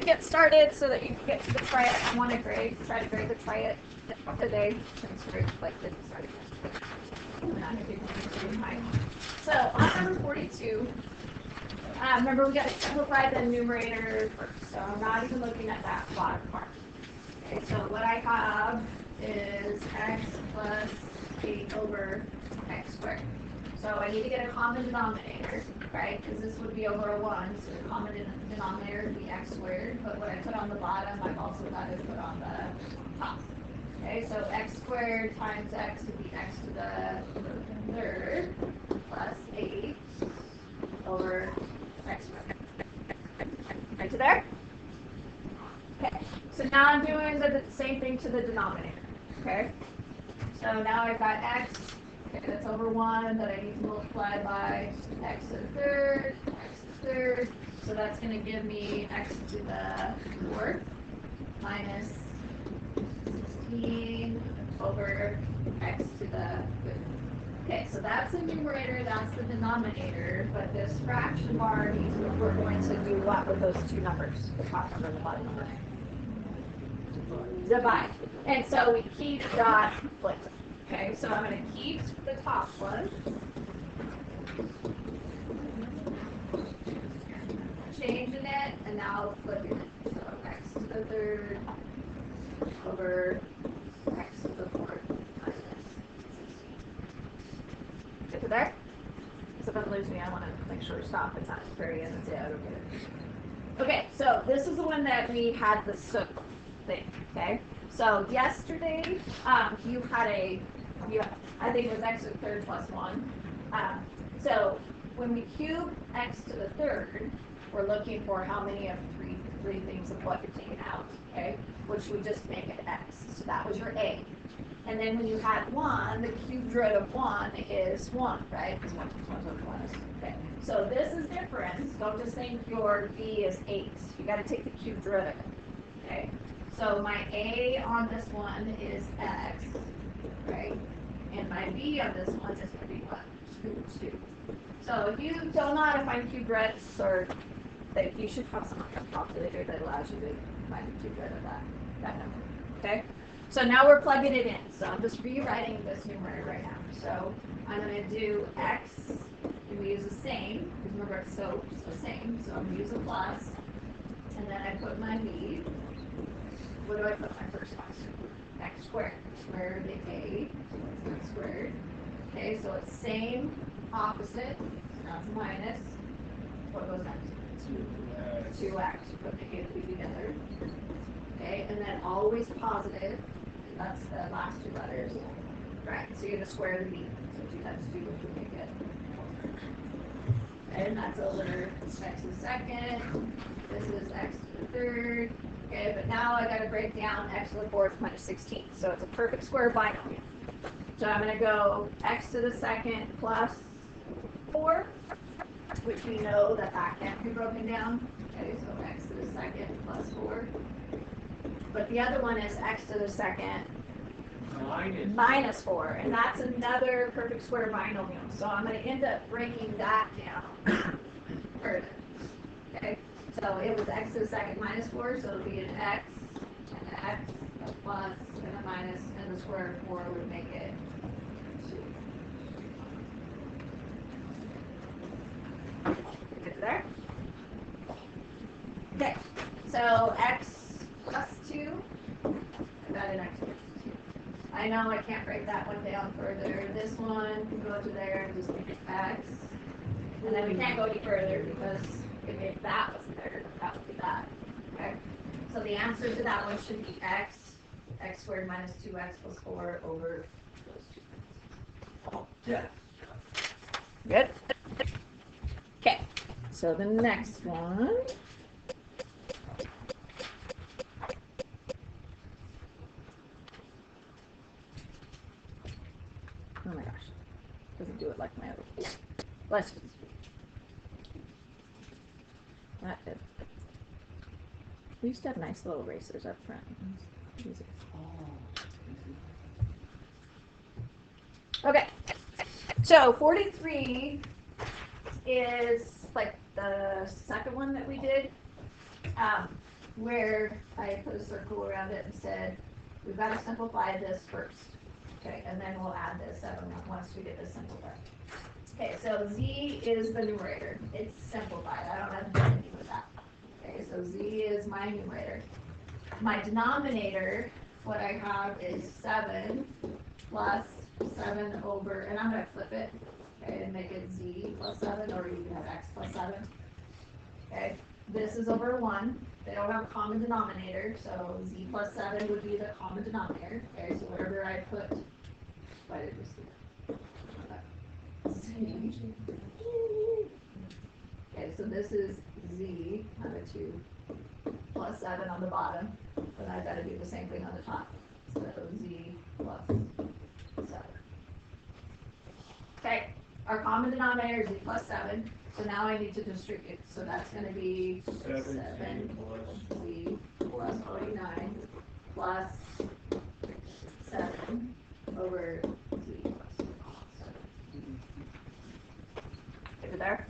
get started so that you can get to the try it. I want to try to grade the try it today since we're like didn't start again. So on number 42, remember we got to simplify the numerator first. So I'm not even looking at that bottom part. Okay, so what I have is x plus 8 over x squared. So I need to get a common denominator, right? Because this would be over a 1, so the common denominator would be x squared. But what I put on the bottom, I've also got to put on the top. Okay, so x squared times x would be x to the third plus 8 over x squared. Right to there? Okay, so now I'm doing the same thing to the denominator. Okay, so now I've got x. Okay, that's over 1 that I need to multiply by x to the third, x to the third. So that's going to give me x to the fourth minus 16 over x to the third. Okay, so that's the numerator, that's the denominator, but this fraction bar means we're going to do what with those two numbers, the top number and the bottom number? Divide. And so we keep dot flip. Okay, so I'm going to keep the top one, changing it, and now flipping it. So x to the third over x to the fourth minus 16. Get to there? So if it lose me, I want to make sure to stop. It's not very end and say I don't get it. Okay, so this is the one that we had the soap thing. Okay, so yesterday you had I think it was x to the third plus 1. So when we cube x to the third, we're looking for how many of three things of what you're taking out, okay? Which would just make it x. So that was your A. And then when you had 1, the cubed root of 1 is 1, right? It's 1 plus 1 plus 1. Okay. So this is different. Don't just think your B is 8. You got to take the cubed root of it. Okay. So my A on this one is x, right? And my B on this one is going to be what? 2. So if you don't know how to find cube roots, or that you should have some calculator that allows you to find the cube root of that number. Okay? So now we're plugging it in. So I'm just rewriting this numerator right now. So I'm going to do x, and we use the same, because remember it's so same. So I'm going to use a plus, and then I put my B. What do I put my first one? X squared. Square the A, x squared. Okay, so it's same, opposite. Now it's minus. What goes next? 2x. Put the A and B together. Okay, and then always positive. That's the last two letters. Right, so you're going to square the B. So 2 times 2, which would make it. And that's over x to the second. This is x to the third. Okay, but now I got to break down x to the fourth minus 16. So it's a perfect square binomial. So I'm going to go x to the second plus 4, which we know that can't be broken down. Okay, so x to the second plus 4. But the other one is x to the second minus 4. And that's another perfect square binomial. So I'm going to end up breaking that down further. Okay. So it was x to the second minus 4, so it'll be an x, a plus, and a minus, and the square of 4 would make it 2. Get there? Okay, so x plus 2, I got an x plus 2. I know I can't break that one down further. This one can go to there and just make it x. And then we can't go any further because if that was there, that would be that. Okay? So the answer to that one should be x squared minus 2x plus 4 over those 2 things. Oh, yeah. Good? Okay. So the next one. Oh my gosh. Doesn't do it like my other one. Let's just. That did. We used to have nice little erasers up front. Easy. Okay. So 43 is like the second one that we did. where I put a circle around it and said, we've got to simplify this first. Okay, and then we'll add this 7 once we get this simplified. Okay, so z is the numerator. It's simplified. I don't have to do anything with that. Okay, so z is my numerator. My denominator, what I have is 7 plus 7 over, and I'm going to flip it, okay, and make it z plus 7, or you can have x plus 7. Okay, this is over 1. They don't have a common denominator, so z plus 7 would be the common denominator. Okay, so whatever I put, why did we see that? Okay, so this is z, number 2, plus 7 on the bottom, and I've got to do the same thing on the top. So z plus 7. Okay, our common denominator is z plus 7, so now I need to distribute. So that's going to be 7 z plus 49 plus 7 over z plus 7. Get it there?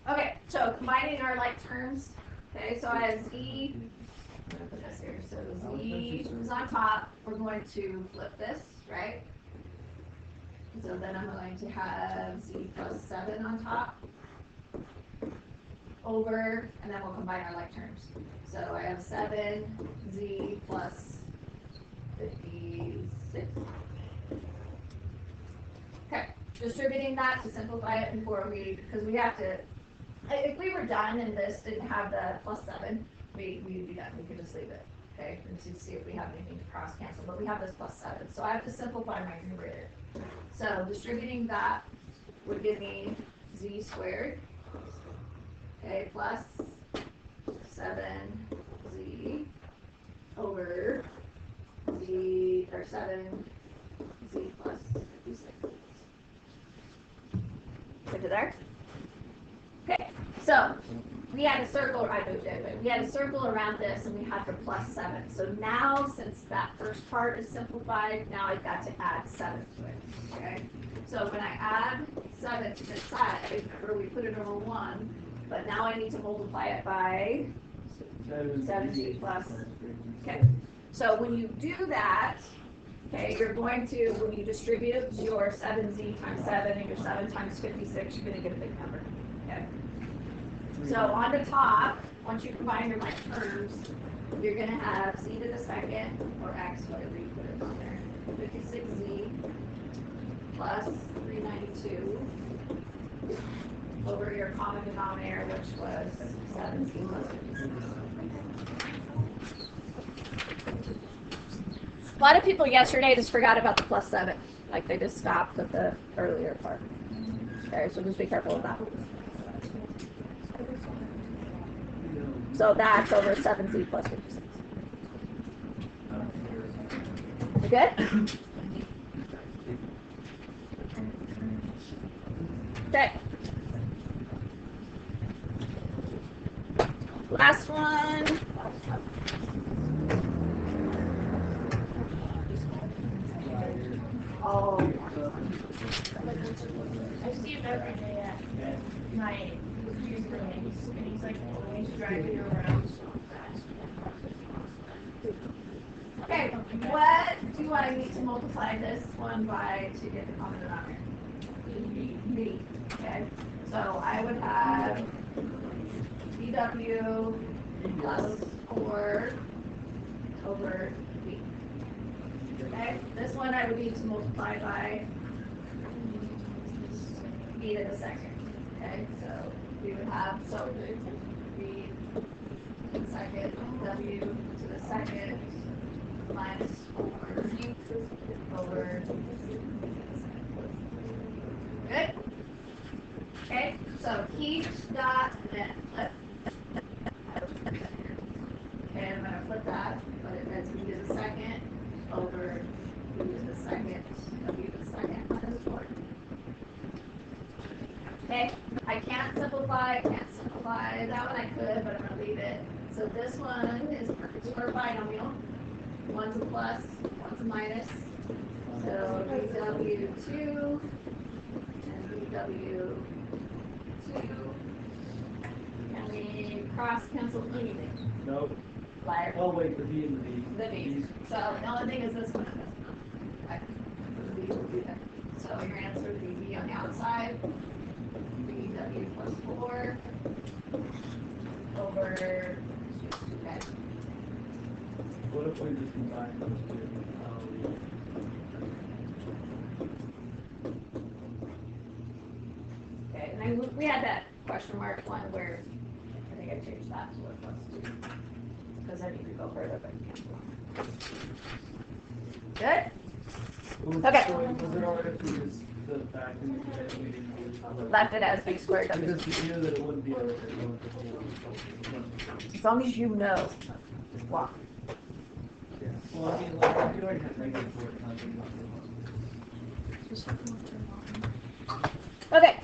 Okay, so combining our like terms. Okay, so I have z. I'm going to put this here. So z is on top. We're going to flip this, right? So then I'm going to have z plus 7 on top over, and then we'll combine our like terms. So I have 7z plus 56. Okay, distributing that to simplify it before because we have to, if we were done and this didn't have the plus 7, we'd be done. We could just leave it, okay, and see if we have anything to cross cancel. But we have this plus 7, so I have to simplify my numerator. So distributing that would give me z squared, okay, plus 7z over z, or 7z plus 56. Good to there? Okay, so we had a circle, I moved it, but we had a circle around this and we had the plus 7. So now, since that first part is simplified, now I've got to add 7 to it, okay? So when I add 7 to this side, remember we put it over 1, but now I need to multiply it by 7z plus, okay. So when you do that, okay, you're going to, when you distribute your 7z times 7 and your 7 times 56, you're going to get a big number, okay? So on the top, once you combine your like terms, you're going to have z to the second, or x, whatever you put it on there, 56z plus 392 over your common denominator, which was 7z plus 56. A lot of people yesterday just forgot about the plus 7. Like they just stopped at the earlier part. Okay, so just be careful with that. So that's over 7z plus 56. You good? Okay. Last one. Oh. I see him every day at night with his roommate, and he's like always driving around so fast. Okay, what do I need to multiply this one by to get the common denominator? B. Okay, so I would have BW plus 4 over B. Okay, this one I would need to multiply by B to the second. Okay, so we would have, so B to the second, W to the second, minus 4 over. Good? Okay, so keep dot net. Okay, I'm going to flip that, but it means B to the second over B to the second, W to the second minus 4. Okay, I can't simplify that one. I could, but I'm going to leave it. So this one is our binomial. One's a plus, one's a minus. So BW2 and W2. Can we cross cancel anything? Nope. Liar. Oh, wait, the B and the B. The B. So the only thing is this one and this one. Okay. The B will be there. So your answer would be B on the outside. BW plus 4 over. Okay. What if we just combine those two? Okay, and then we had that question mark one where I think I changed that to a plus 2. Because then you could go further, but you can't. Good? Okay. Was it alright if we just the fact that we didn't Left it as B squared W. because we knew that it wouldn't be able to. As long as you know. Wow. Well, I mean, like, I feel like it's negative 4 times. Okay.